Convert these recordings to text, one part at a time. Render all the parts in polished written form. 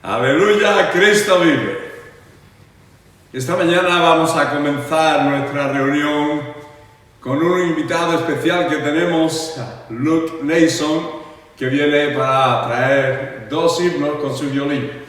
Aleluya, Cristo vive. Esta mañana vamos a comenzar nuestra reunión con un invitado especial que tenemos, Luke Nason, que viene para traer dos himnos con su violín.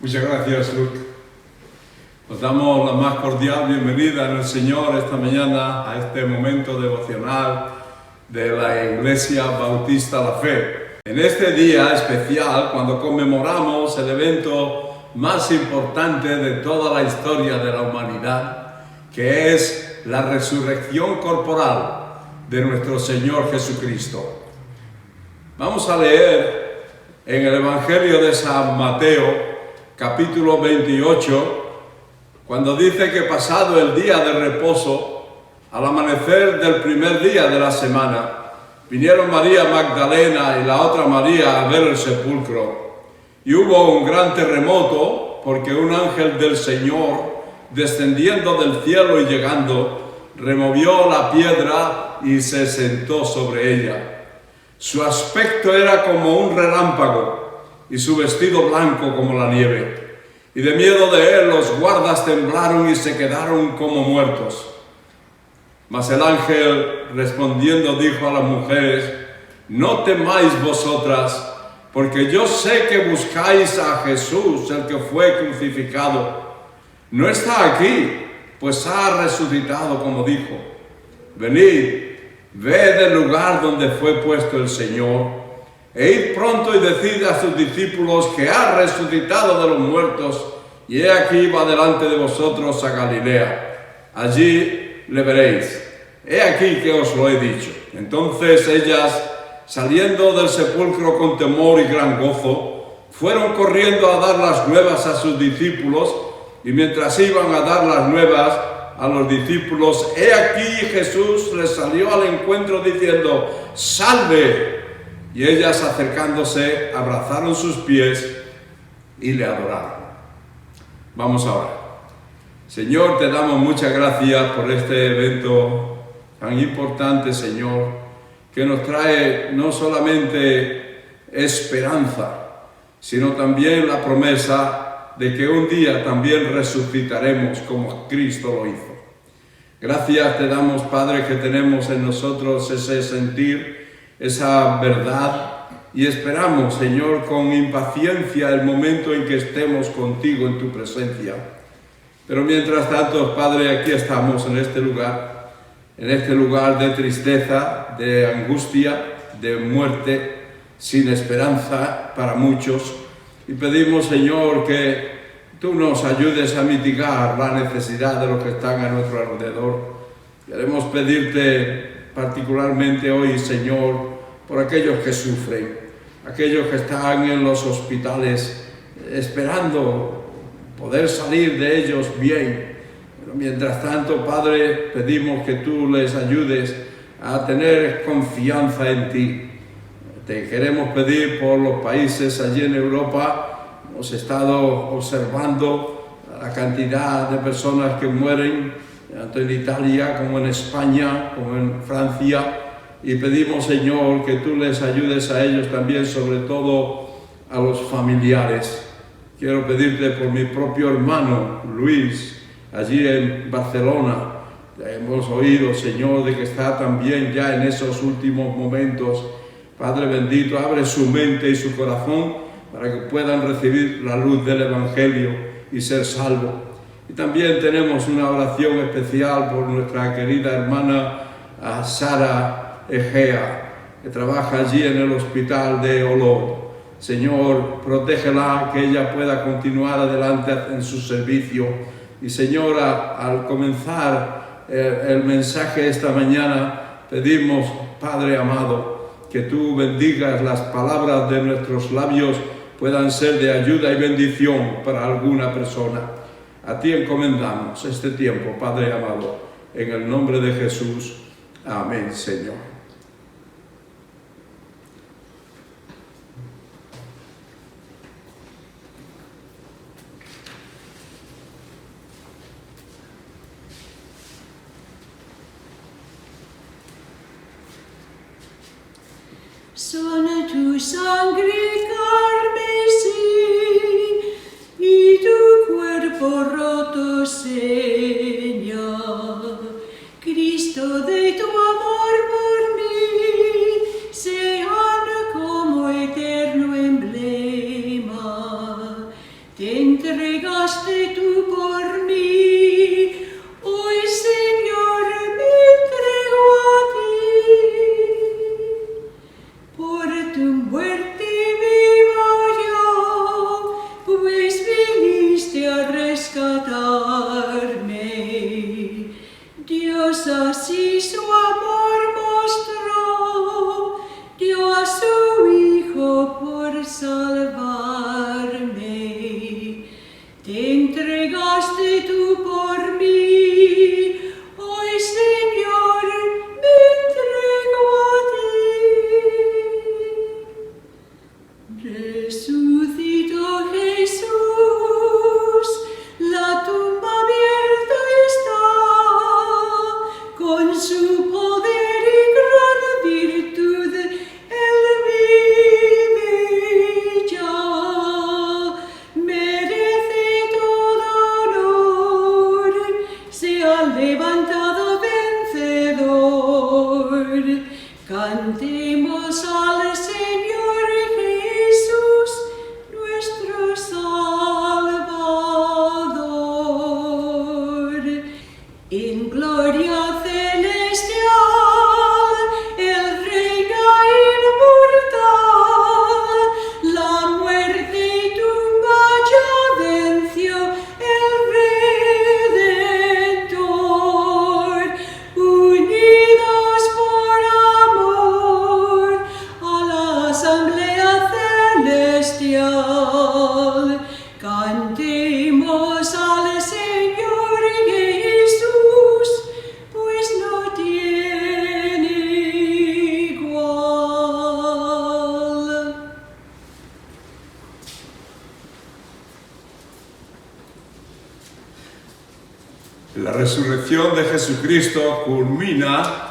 Muchas gracias, Luke. Os damos la más cordial bienvenida en el Señor esta mañana a este momento devocional de la Iglesia Bautista La Fe. En este día especial, cuando conmemoramos el evento más importante de toda la historia de la humanidad, que es la resurrección corporal de nuestro Señor Jesucristo. Vamos a leer en el Evangelio de San Mateo, capítulo 28, cuando dice que pasado el día de reposo, al amanecer del primer día de la semana, vinieron María Magdalena y la otra María a ver el sepulcro. Y hubo un gran terremoto, porque un ángel del Señor, descendiendo del cielo y llegando, removió la piedra y se sentó sobre ella. Su aspecto era como un relámpago, y su vestido blanco como la nieve. Y de miedo de él los guardas temblaron y se quedaron como muertos. Mas el ángel respondiendo dijo a las mujeres: no temáis vosotras, porque yo sé que buscáis a Jesús, el que fue crucificado. No está aquí, pues ha resucitado como dijo. Venid, ved el lugar donde fue puesto el Señor. E id pronto y decid a sus discípulos que ha resucitado de los muertos, y he aquí va delante de vosotros a Galilea. Allí le veréis. He aquí que os lo he dicho. Entonces ellas, saliendo del sepulcro con temor y gran gozo, fueron corriendo a dar las nuevas a sus discípulos, y mientras iban a dar las nuevas a los discípulos, he aquí Jesús les salió al encuentro diciendo: ¡salve! Y ellas, acercándose, abrazaron sus pies y le adoraron. Vamos a orar. Señor, te damos muchas gracias por este evento tan importante, Señor, que nos trae no solamente esperanza, sino también la promesa de que un día también resucitaremos como Cristo lo hizo. Gracias te damos, Padre, que tenemos en nosotros ese sentir, esa verdad, y esperamos, Señor, con impaciencia el momento en que estemos contigo en tu presencia. Pero mientras tanto, Padre, aquí estamos en este lugar de tristeza, de angustia, de muerte, sin esperanza para muchos, y pedimos, Señor, que tú nos ayudes a mitigar la necesidad de los que están a nuestro alrededor. Queremos pedirte particularmente hoy, Señor, por aquellos que sufren, aquellos que están en los hospitales esperando poder salir de ellos bien, Pero mientras tanto, Padre, pedimos que tú les ayudes a tener confianza en ti. Te queremos pedir por los países allí en Europa. Hemos estado observando la cantidad de personas que mueren, tanto en Italia como en España, como en Francia. Y pedimos, Señor, que tú les ayudes a ellos también, sobre todo a los familiares. Quiero pedirte por mi propio hermano, Luis, allí en Barcelona. Hemos oído, Señor, de que está también ya en esos últimos momentos. Padre bendito, abre su mente y su corazón para que puedan recibir la luz del Evangelio y ser salvos. Y también tenemos una oración especial por nuestra querida hermana Sara Egea, que trabaja allí en el hospital de Olot. Señor, protégela, que ella pueda continuar adelante en su servicio. Y Señora, al comenzar el mensaje esta mañana, pedimos, Padre amado, que tú bendigas las palabras de nuestros labios, puedan ser de ayuda y bendición para alguna persona. A ti encomendamos este tiempo, Padre amado, en el nombre de Jesús. Amén, Señor. Son tu sangre carmesí y tu cuerpo roto señal. Cristo, de tu amor por mí, sean como eterno emblema. Te entregaste tú por mí, hoy Señor me entrego a ti. Por tu muerte vivo yo, pues viniste a rescatarme. Dios así su amor mostró, dio a su Hijo por salvarme. Te entregaste tú por mí, hoy Señor me entrego a ti. Resucitó Jesús, la tumba abierta está, con su poder y gran virtud él vive ya. Merece todo honor, se ha levantado vencedor. Cantemos al Señor Jesús, nuestro Salvador. En gloria celestial, Él reina inmortal, la muerte y tumba ya venció el Redentor. Unidos por amor a la asamblea celestial, cantemos al Señor Jesús, pues no tiene igual. La resurrección de Jesucristo culmina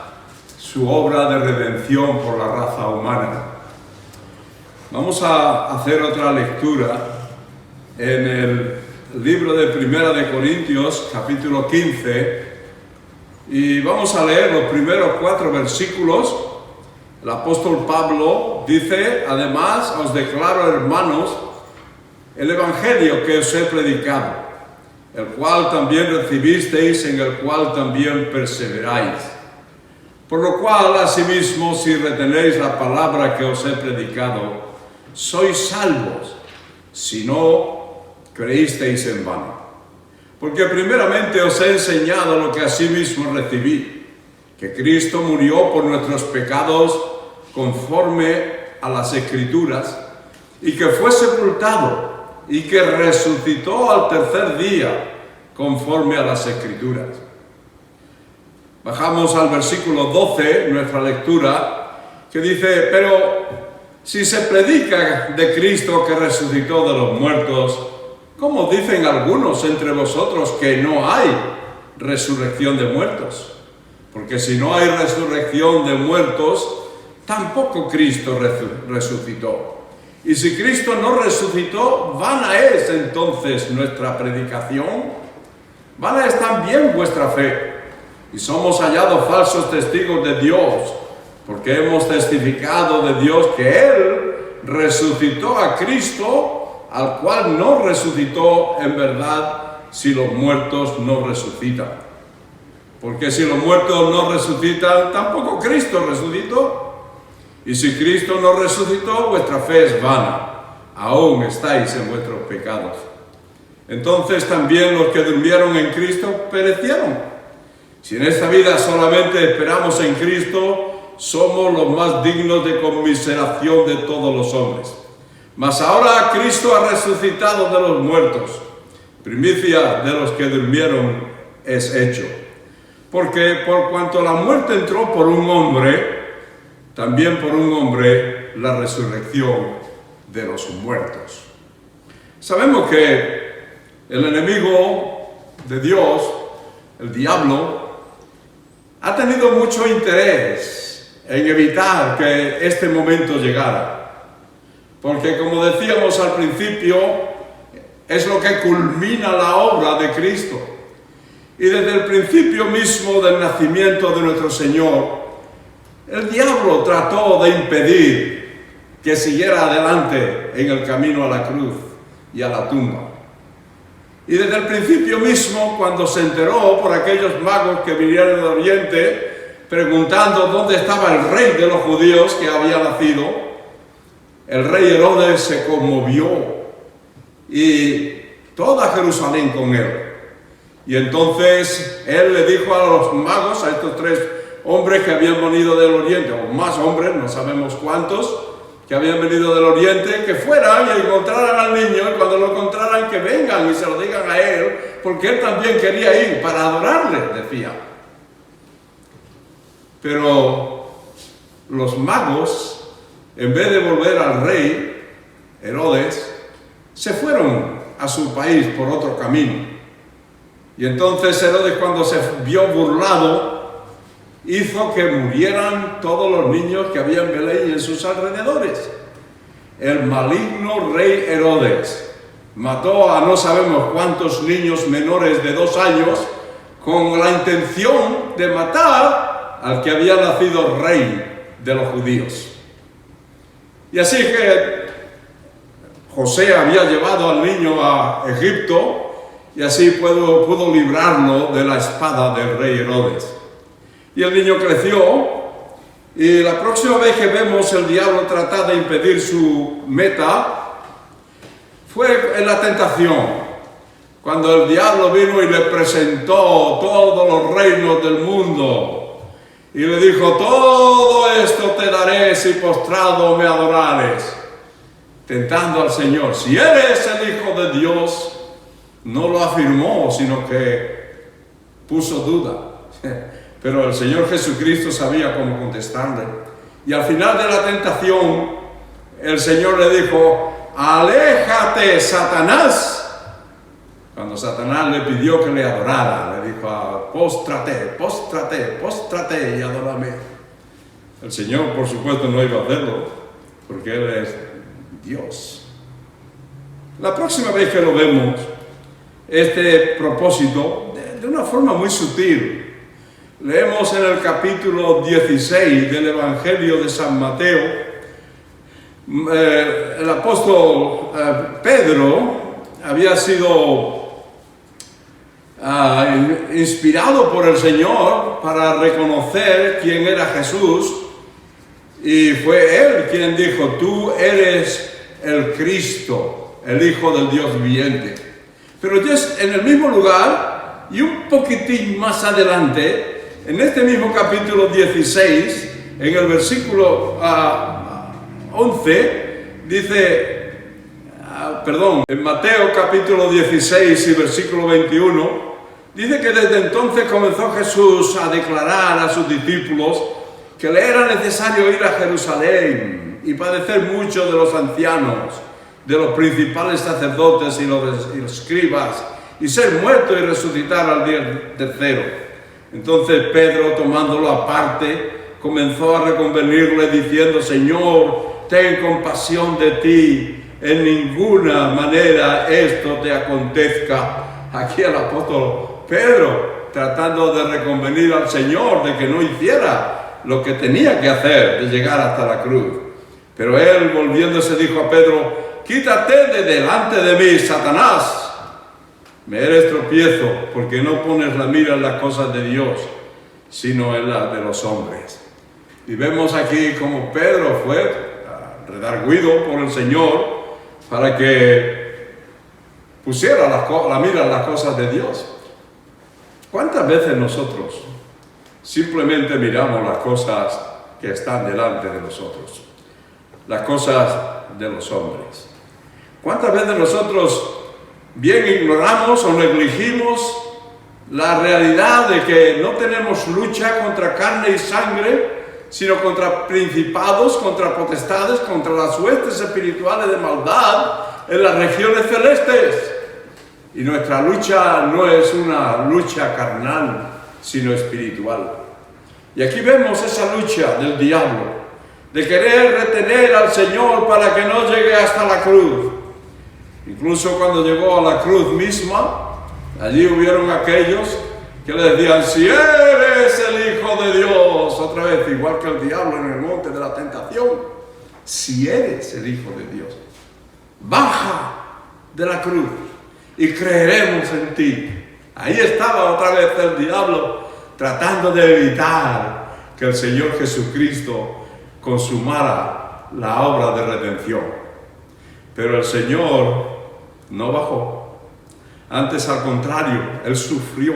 su obra de redención por la raza humana. Vamos a hacer otra lectura en el libro de Primera de Corintios, capítulo 15, y vamos a leer los primeros 4 versículos. El apóstol Pablo dice: además os declaro, hermanos, el evangelio que os he predicado, el cual también recibisteis, en el cual también perseveráis. Por lo cual, asimismo, si retenéis la palabra que os he predicado, sois salvos, si no creísteis en vano. Porque primeramente os he enseñado lo que asimismo recibí, que Cristo murió por nuestros pecados conforme a las Escrituras, y que fue sepultado, y que resucitó al tercer día, conforme a las Escrituras. Bajamos al versículo 12, nuestra lectura, que dice: pero si se predica de Cristo que resucitó de los muertos, ¿cómo dicen algunos entre vosotros que no hay resurrección de muertos? Porque si no hay resurrección de muertos, tampoco Cristo resucitó. Y si Cristo no resucitó, vana es entonces nuestra predicación, vana es también vuestra fe. Y somos hallados falsos testigos de Dios, porque hemos testificado de Dios que Él resucitó a Cristo, al cual no resucitó en verdad si los muertos no resucitan. Porque si los muertos no resucitan, tampoco Cristo resucitó. Y si Cristo no resucitó, vuestra fe es vana, aún estáis en vuestros pecados. Entonces también los que durmieron en Cristo perecieron. Si en esta vida solamente esperamos en Cristo, somos los más dignos de conmiseración de todos los hombres. Mas ahora Cristo ha resucitado de los muertos, primicia de los que durmieron es hecho. Porque por cuanto la muerte entró por un hombre, también por un hombre la resurrección de los muertos. Sabemos que el enemigo de Dios, el diablo, ha tenido mucho interés en evitar que este momento llegara. Porque como decíamos al principio, es lo que culmina la obra de Cristo. Y desde el principio mismo del nacimiento de nuestro Señor, el diablo trató de impedir que siguiera adelante en el camino a la cruz y a la tumba. Y desde el principio mismo, cuando se enteró por aquellos magos que vinieron del Oriente, preguntando dónde estaba el rey de los judíos que había nacido, el rey Herodes se conmovió y toda Jerusalén con él. Y entonces él le dijo a los magos, a estos tres hombres que habían venido del Oriente, o más hombres, no sabemos cuántos, que habían venido del Oriente, que fueran y encontraran al niño, y cuando lo encontraran que vengan y se lo digan a él, porque él también quería ir para adorarle, decía. Pero los magos, en vez de volver al rey Herodes, se fueron a su país por otro camino. Y entonces Herodes, cuando se vio burlado, hizo que murieran todos los niños que había en Belén y en sus alrededores. El maligno rey Herodes mató a no sabemos cuántos niños menores de 2 años con la intención de matar al que había nacido rey de los judíos. Y así que José había llevado al niño a Egipto y así pudo librarlo de la espada del rey Herodes. Y el niño creció, y la próxima vez que vemos el diablo tratar de impedir su meta, fue en la tentación, cuando el diablo vino y le presentó todos los reinos del mundo, y le dijo: todo esto te daré si postrado me adorares, tentando al Señor. Si eres el Hijo de Dios, no lo afirmó, sino que puso duda. Pero el Señor Jesucristo sabía cómo contestarle. Y al final de la tentación, el Señor le dijo: aléjate, Satanás. Cuando Satanás le pidió que le adorara, le dijo: póstrate, póstrate, póstrate y adórame. El Señor, por supuesto, no iba a hacerlo, porque Él es Dios. La próxima vez que lo vemos, este propósito, de una forma muy sutil, leemos en el capítulo 16 del Evangelio de San Mateo. El apóstol Pedro había sido inspirado por el Señor para reconocer quién era Jesús, y fue él quien dijo: tú eres el Cristo, el Hijo del Dios viviente. Pero ya en el mismo lugar y un poquitín más adelante, en este mismo capítulo 16, en el versículo 11, dice, en Mateo capítulo 16 y versículo 21, Dice que desde entonces comenzó Jesús a declarar a sus discípulos que le era necesario ir a Jerusalén y padecer mucho de los ancianos, de los principales sacerdotes y los escribas, y ser muerto y resucitar al día tercero. Entonces Pedro, tomándolo aparte, comenzó a reconvenirle diciendo: Señor, ten compasión de ti, en ninguna manera esto te acontezca. Aquí el apóstol Pedro tratando de reconvenir al Señor de que no hiciera lo que tenía que hacer, de llegar hasta la cruz. Pero él, volviéndose, dijo a Pedro: quítate de delante de mí, Satanás. Me eres tropiezo, porque no pones la mira en las cosas de Dios, sino en las de los hombres. Y vemos aquí como Pedro fue redarguido por el Señor para que pusiera la mira en las cosas de Dios. ¿Cuántas veces nosotros simplemente miramos las cosas que están delante de nosotros? Las cosas de los hombres. ¿Cuántas veces nosotros bien ignoramos o negligimos la realidad de que no tenemos lucha contra carne y sangre, sino contra principados, contra potestades, contra las huestes espirituales de maldad en las regiones celestes? Y nuestra lucha no es una lucha carnal, sino espiritual. Y aquí vemos esa lucha del diablo, de querer retener al Señor para que no llegue hasta la cruz. Incluso cuando llegó a la cruz misma, allí hubieron aquellos que le decían: si eres el Hijo de Dios, otra vez, igual que el diablo en el monte de la tentación, si eres el Hijo de Dios, baja de la cruz y creeremos en ti. Ahí estaba otra vez el diablo tratando de evitar que el Señor Jesucristo consumara la obra de redención. Pero el Señor no bajó. Antes, al contrario, Él sufrió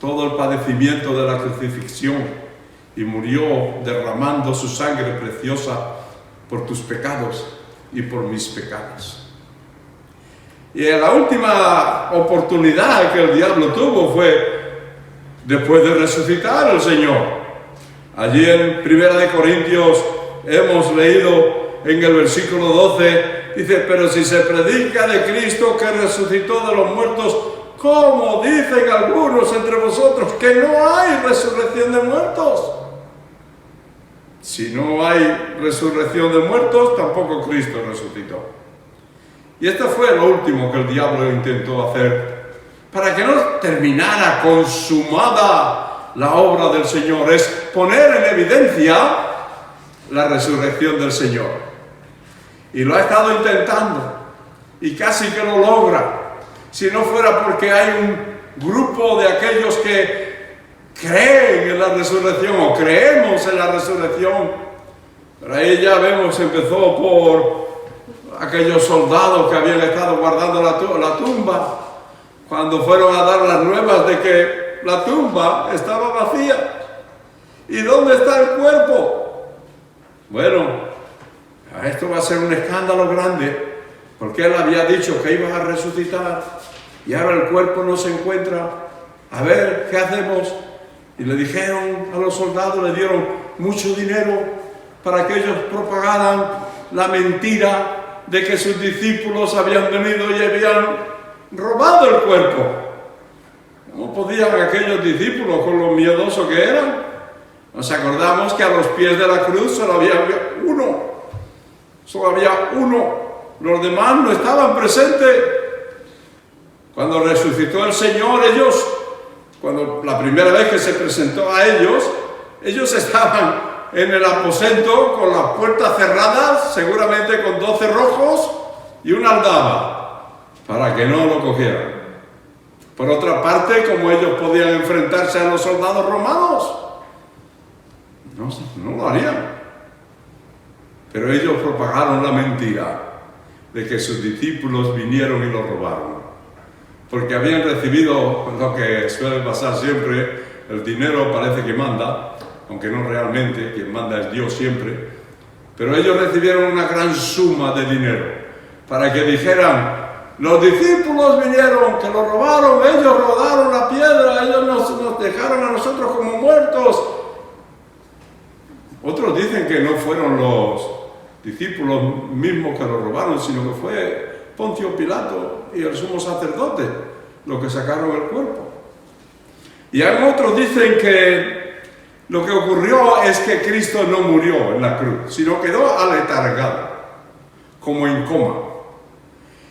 todo el padecimiento de la crucifixión y murió derramando su sangre preciosa por tus pecados y por mis pecados. Y en la última oportunidad que el diablo tuvo fue después de resucitar el Señor. Allí en 1 Corintios hemos leído en el versículo 12, dice: pero si se predica de Cristo que resucitó de los muertos, ¿cómo dicen algunos entre vosotros que no hay resurrección de muertos? Si no hay resurrección de muertos, tampoco Cristo resucitó. Y esto fue lo último que el diablo intentó hacer, para que no terminara consumada la obra del Señor, es poner en evidencia la resurrección del Señor. Y lo ha estado intentando, y casi que lo logra, si no fuera porque hay un grupo de aquellos que creen en la resurrección, o creemos en la resurrección. Pero ahí ya vemos, empezó por aquellos soldados que habían estado guardando la tumba, cuando fueron a dar las nuevas de que la tumba estaba vacía. ¿Y dónde está el cuerpo? Bueno, esto va a ser un escándalo grande, porque él había dicho que iba a resucitar y ahora el cuerpo no se encuentra. A ver, ¿qué hacemos? Y le dijeron a los soldados, le dieron mucho dinero para que ellos propagaran la mentira de que sus discípulos habían venido y habían robado el cuerpo. ¿Cómo podían aquellos discípulos, con lo miedosos que eran? Nos acordamos que a los pies de la cruz solo había uno. Solo había uno. Los demás no estaban presentes. Cuando resucitó el Señor, cuando la primera vez que se presentó a ellos estaban en el aposento con las puertas cerradas, seguramente con 12 cerrojos y una aldaba, para que no lo cogieran. Por otra parte, ¿cómo ellos podían enfrentarse a los soldados romanos? No lo harían. Pero ellos propagaron la mentira de que sus discípulos vinieron y lo robaron, porque habían recibido lo que suele pasar siempre: el dinero parece que manda, aunque no realmente, quien manda es Dios siempre. Pero ellos recibieron una gran suma de dinero para que dijeran: Los discípulos vinieron, que lo robaron, ellos rodaron la piedra, ellos nos dejaron a nosotros como muertos. Otros dicen que no fueron los discípulos mismos que lo robaron, sino que fue Poncio Pilato y el sumo sacerdote los que sacaron el cuerpo. Y hay otros dicen que lo que ocurrió es que Cristo no murió en la cruz, sino quedó aletargado, como en coma.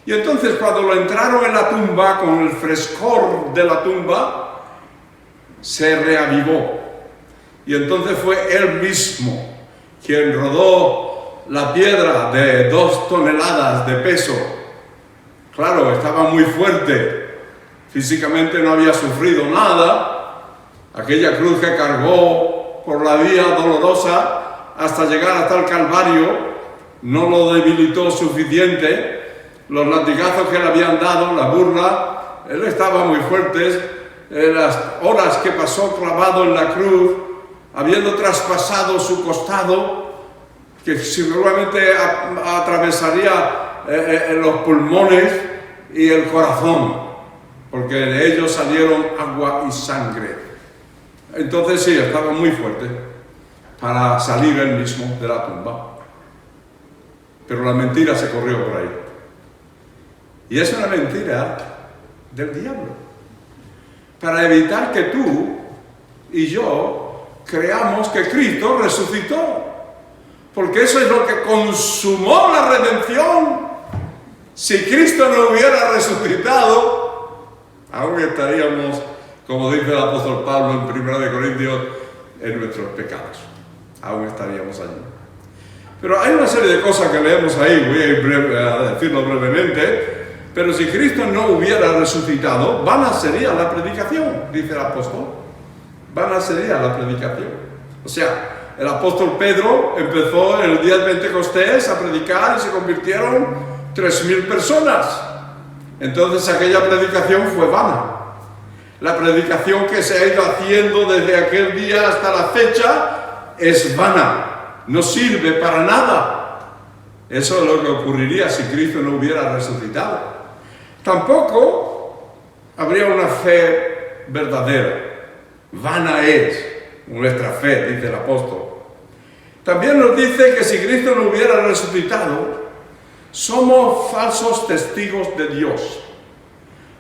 Y entonces cuando lo entraron en la tumba, con el frescor de la tumba, se reavivó. Y entonces fue él mismo quien rodó la piedra de 2 toneladas de peso. Claro, estaba muy fuerte, físicamente no había sufrido nada. Aquella cruz que cargó por la vía dolorosa hasta llegar hasta el Calvario no lo debilitó suficiente. Los latigazos que le habían dado, la burla, él estaba muy fuerte. Las horas que pasó clavado en la cruz, habiendo traspasado su costado, que seguramente atravesaría los pulmones y el corazón, porque de ellos salieron agua y sangre. Entonces sí, estaba muy fuerte para salir él mismo de la tumba. Pero la mentira se corrió por ahí. Y es una mentira del diablo, para evitar que tú y yo creamos que Cristo resucitó, porque eso es lo que consumó la redención. Si Cristo no hubiera resucitado, aún estaríamos, como dice el apóstol Pablo en 1 Corintios, en nuestros pecados. Aún estaríamos allí. Pero hay una serie de cosas que leemos ahí, voy a decirlo brevemente. Pero si Cristo no hubiera resucitado, vana sería la predicación, dice el apóstol. Vana sería la predicación. O sea, el apóstol Pedro empezó el día de Pentecostés a predicar y se convirtieron 3.000 personas. Entonces aquella predicación fue vana. La predicación que se ha ido haciendo desde aquel día hasta la fecha es vana. No sirve para nada. Eso es lo que ocurriría si Cristo no hubiera resucitado. Tampoco habría una fe verdadera. Vana es nuestra fe, dice el apóstol. También nos dice que si Cristo no hubiera resucitado, somos falsos testigos de Dios.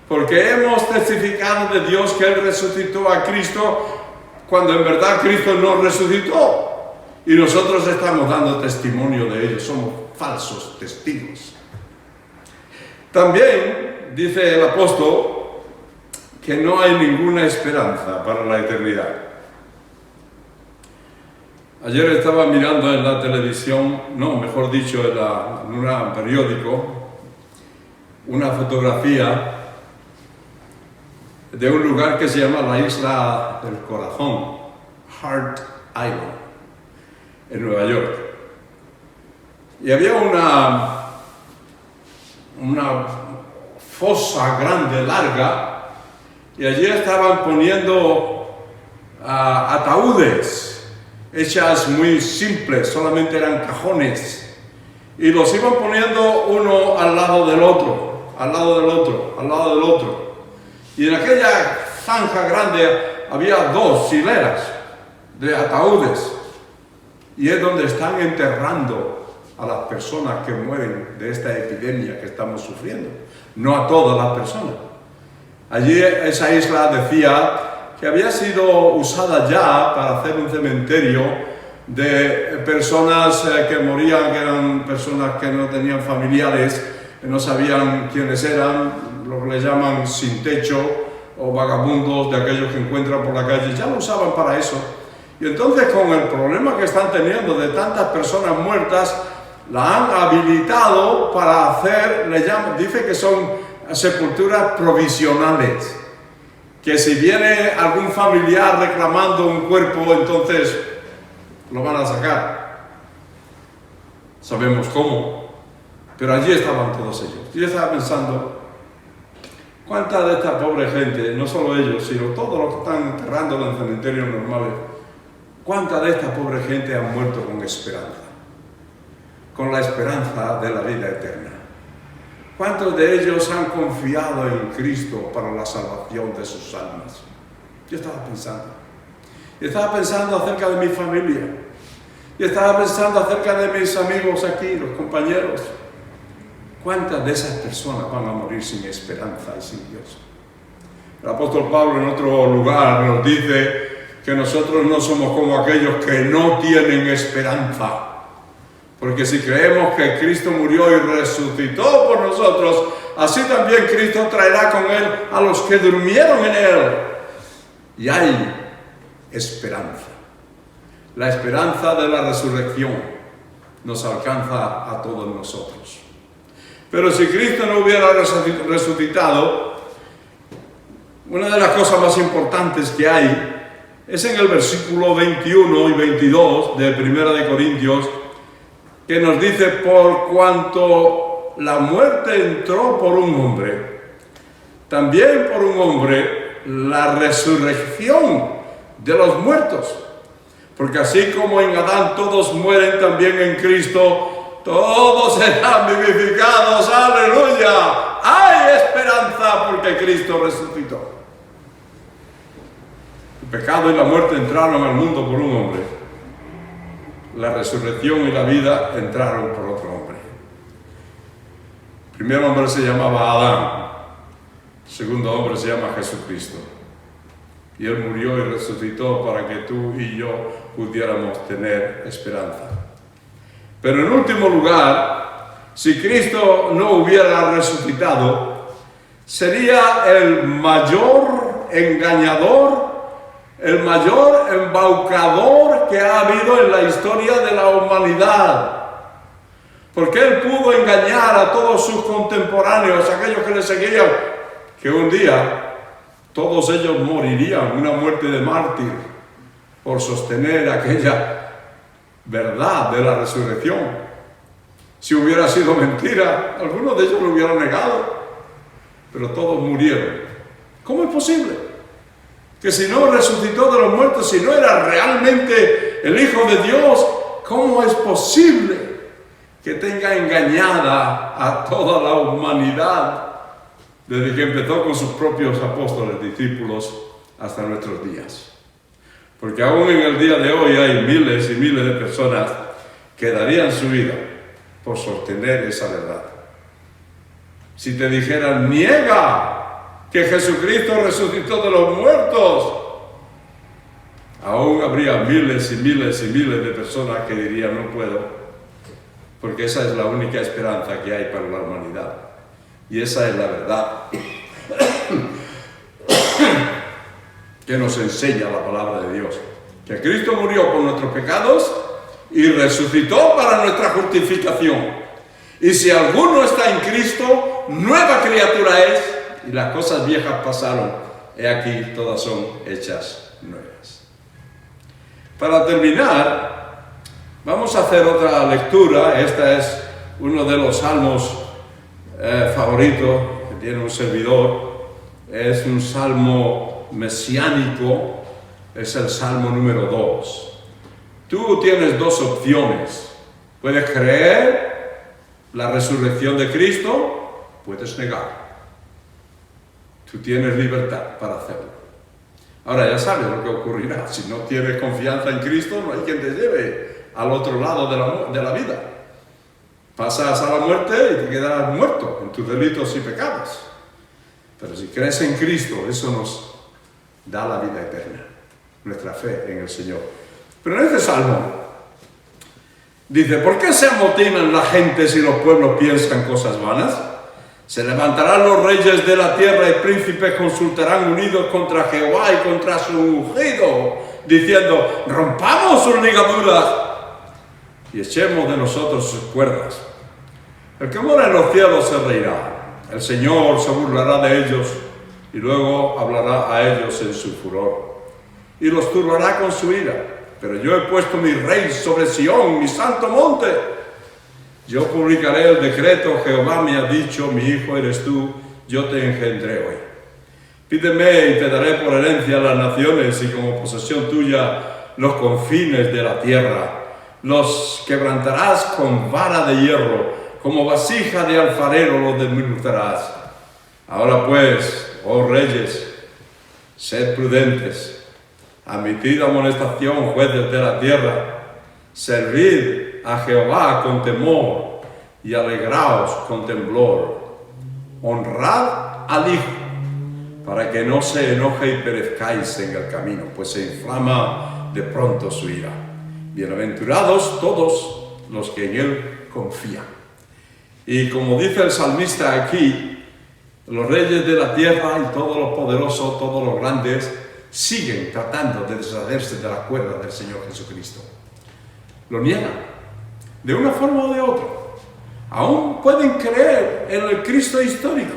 Porque hemos testificado de Dios que Él resucitó a Cristo cuando en verdad Cristo no resucitó. Y nosotros estamos dando testimonio de ello. Somos falsos testigos. También dice el apóstol que no hay ninguna esperanza para la eternidad. Ayer estaba mirando en la televisión, no, mejor dicho, en un periódico, una fotografía de un lugar que se llama la Isla del Corazón, Heart Island, en Nueva York. Y había una fosa grande, larga, y allí estaban poniendo ataúdes hechas muy simples, solamente eran cajones, y los iban poniendo uno al lado del otro, al lado del otro, al lado del otro. Y en aquella zanja grande había 2 hileras de ataúdes, y es donde están enterrando a las personas que mueren de esta epidemia que estamos sufriendo, no a todas las personas. Allí esa isla decía que había sido usada ya para hacer un cementerio de personas que morían, que eran personas que no tenían familiares, que no sabían quiénes eran, lo que le llaman sin techo o vagabundos, de aquellos que encuentran por la calle. Ya lo usaban para eso. Y entonces, con el problema que están teniendo de tantas personas muertas, la han habilitado para hacer, dice que son sepulturas provisionales, que si viene algún familiar reclamando un cuerpo, entonces lo van a sacar. Sabemos cómo, pero allí estaban todos ellos. Yo estaba pensando, ¿cuánta de esta pobre gente, no solo ellos, sino todos los que están enterrando en cementerios normales, cuánta de esta pobre gente han muerto con esperanza? Con la esperanza de la vida eterna. ¿Cuántos de ellos han confiado en Cristo para la salvación de sus almas? Yo estaba pensando acerca de mi familia. Yo estaba pensando acerca de mis amigos aquí, los compañeros. ¿Cuántas de esas personas van a morir sin esperanza y sin Dios? El apóstol Pablo en otro lugar nos dice que nosotros no somos como aquellos que no tienen esperanza. Porque si creemos que Cristo murió y resucitó por nosotros, así también Cristo traerá con Él a los que durmieron en Él. Y hay esperanza. La esperanza de la resurrección nos alcanza a todos nosotros. Pero si Cristo no hubiera resucitado, una de las cosas más importantes que hay es en el versículo 21 y 22 de 1 de Corintios, que nos dice: por cuanto la muerte entró por un hombre, también por un hombre la resurrección de los muertos. Porque así como en Adán todos mueren, también en Cristo todos serán vivificados. ¡Aleluya! Hay esperanza porque Cristo resucitó. El pecado y la muerte entraron al mundo por un hombre. La resurrección y la vida entraron por otro hombre. El primer hombre se llamaba Adán. El segundo hombre se llama Jesucristo. Y Él murió y resucitó para que tú y yo pudiéramos tener esperanza. Pero en último lugar, si Cristo no hubiera resucitado, sería el mayor engañador, el mayor embaucador que ha habido en la historia de la humanidad. Porque Él pudo engañar a todos sus contemporáneos, aquellos que le seguían, que un día todos ellos morirían una muerte de mártir por sostener aquella verdad de la resurrección. Si hubiera sido mentira, algunos de ellos lo hubieran negado, pero todos murieron. ¿Cómo es posible? Que si no resucitó de los muertos, si no era realmente el Hijo de Dios, ¿cómo es posible que tenga engañada a toda la humanidad desde que empezó con sus propios apóstoles, discípulos, hasta nuestros días? Porque aún en el día de hoy hay miles y miles de personas que darían su vida por sostener esa verdad. Si te dijeran: niega que Jesucristo resucitó de los muertos, aún habría miles y miles y miles de personas que dirían: no puedo, porque esa es la única esperanza que hay para la humanidad. Y esa es la verdad que nos enseña la palabra de Dios. Que Cristo murió por nuestros pecados y resucitó para nuestra justificación. Y si alguno está en Cristo, nueva criatura es, y las cosas viejas pasaron, he aquí todas son hechas nuevas. Para terminar, vamos a hacer otra lectura. Esta es uno de los salmos favoritos que tiene un servidor. Es un salmo mesiánico, es el salmo número 2. Tú tienes dos opciones: puedes creer la resurrección de Cristo, puedes negar. Tú tienes libertad para hacerlo. Ahora ya sabes lo que ocurrirá. Si no tienes confianza en Cristo, no hay quien te lleve al otro lado de la vida. Pasas a la muerte y te quedas muerto en tus delitos y pecados. Pero si crees en Cristo, eso nos da la vida eterna, nuestra fe en el Señor. Pero en este salmo dice: ¿por qué se amotinan la gente si los pueblos piensan cosas vanas? Se levantarán los reyes de la tierra y príncipes consultarán unidos contra Jehová y contra su ungido, diciendo: rompamos sus ligaduras y echemos de nosotros sus cuerdas. El que mora en los cielos se reirá. El Señor se burlará de ellos y luego hablará a ellos en su furor y los turbará con su ira. Pero yo he puesto mi rey sobre Sión, mi santo monte. Yo publicaré el decreto. Jehová me ha dicho: mi hijo eres tú, yo te engendré hoy. Pídeme y te daré por herencia las naciones y como posesión tuya los confines de la tierra. Los quebrantarás con vara de hierro, como vasija de alfarero lo desmenuzarás. Ahora pues, oh reyes, sed prudentes, admitid amonestación, jueces de la tierra, servid a Jehová con temor y alegraos con temblor. Honrad al Hijo, para que no se enoje y perezcáis en el camino, pues se inflama de pronto su ira. Bienaventurados todos los que en Él confían. Y como dice el salmista aquí, los reyes de la tierra y todos los poderosos, todos los grandes, siguen tratando de deshacerse de la cuerda del Señor Jesucristo. Lo niegan, de una forma o de otra. Aún pueden creer en el Cristo histórico.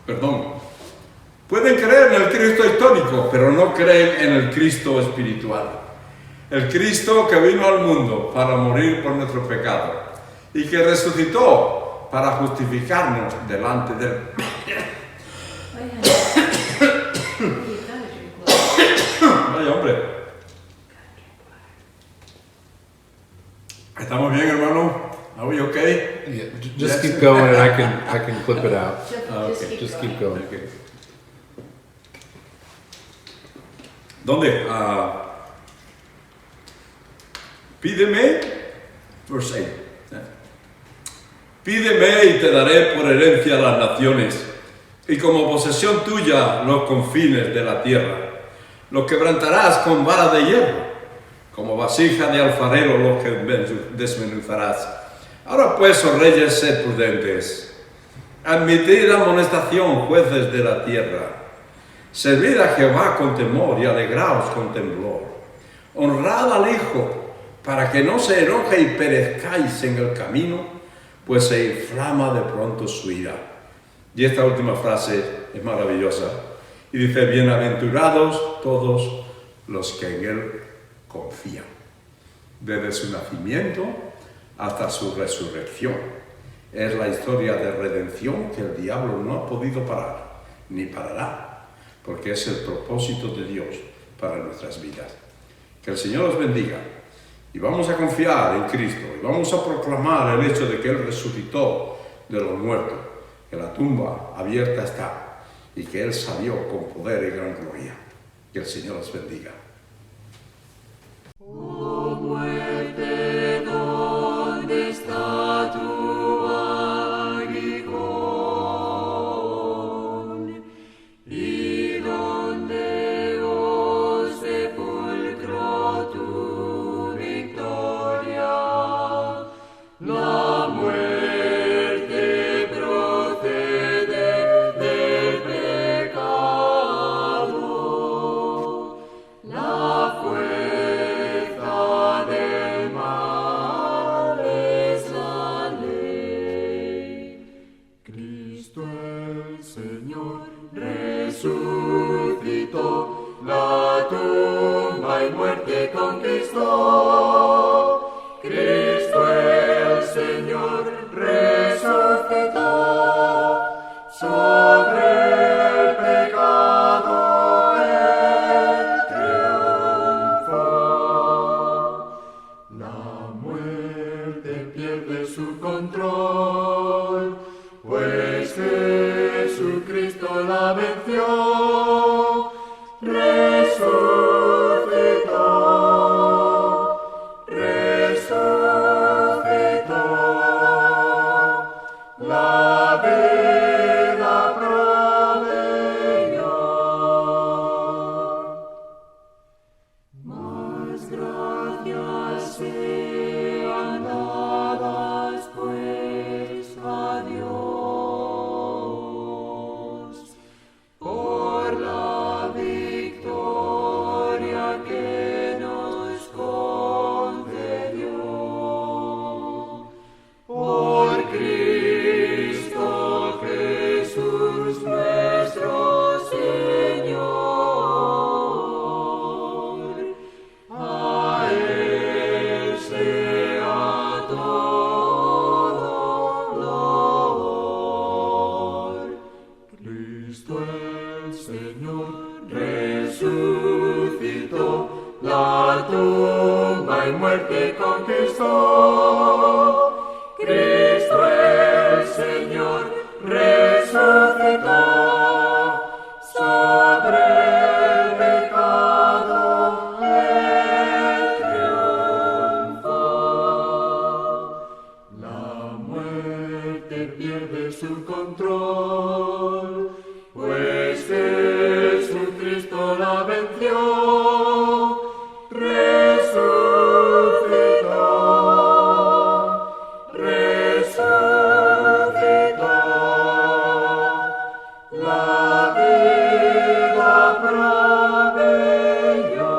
Perdón. Pueden creer en el Cristo histórico, pero no creen en el Cristo espiritual. El Cristo que vino al mundo para morir por nuestro pecado y que resucitó para justificarnos delante de Él. Vaya hombre. ¿Estamos bien, hermano? Are we okay? Yeah, just keep going, and I can clip it out. Okay. Just keep going. Okay. ¿Dónde? Pídeme, verse 8. Pídeme y te daré por herencia las naciones, y como posesión tuya los confines de la tierra. Los quebrantarás con vara de hierro, como vasija de alfarero los que desmenuzarás. Ahora pues, oh reyes, sed prudentes. Admitid amonestación, jueces de la tierra. Servid a Jehová con temor y alegraos con temblor. Honrad al Hijo, para que no se enoje y perezcáis en el camino, pues se inflama de pronto su ira. Y esta última frase es maravillosa. Y dice, bienaventurados todos los que en Él confían. Desde su nacimiento hasta su resurrección. Es la historia de redención que el diablo no ha podido parar, ni parará, porque es el propósito de Dios para nuestras vidas. Que el Señor os bendiga. Y vamos a confiar en Cristo, y vamos a proclamar el hecho de que Él resucitó de los muertos, que la tumba abierta está, y que Él salió con poder y gran gloria. Que el Señor os bendiga. Oh muerte, ¿dónde está tu aguijón? ¿Y dónde, oh sepulcro, tu victoria? La muerte procede del pecado, la fuerza del mal es la ley. Cristo el Señor resucitó, la tumba y muerte conquistó. Cristo el Señor resucitó, sobre el pecado Él triunfó. La muerte pierde su control, pues Jesucristo la venció. Resucitó, resucitó, la vida proveyó. Más gracias sean dadas pues a Dios por la victoria que nos concedió. Por Cristo Jesús nuestro Señor, a Él sea todo honor. Cristo el Señor resucitó, la tumba y muerte conquistó. Cristo el Señor resucitó. Sobre el pecado Él triunfó. La muerte pierde su control, pues Jesucristo la venció. Resucitó, resucitó. La vida proveyó.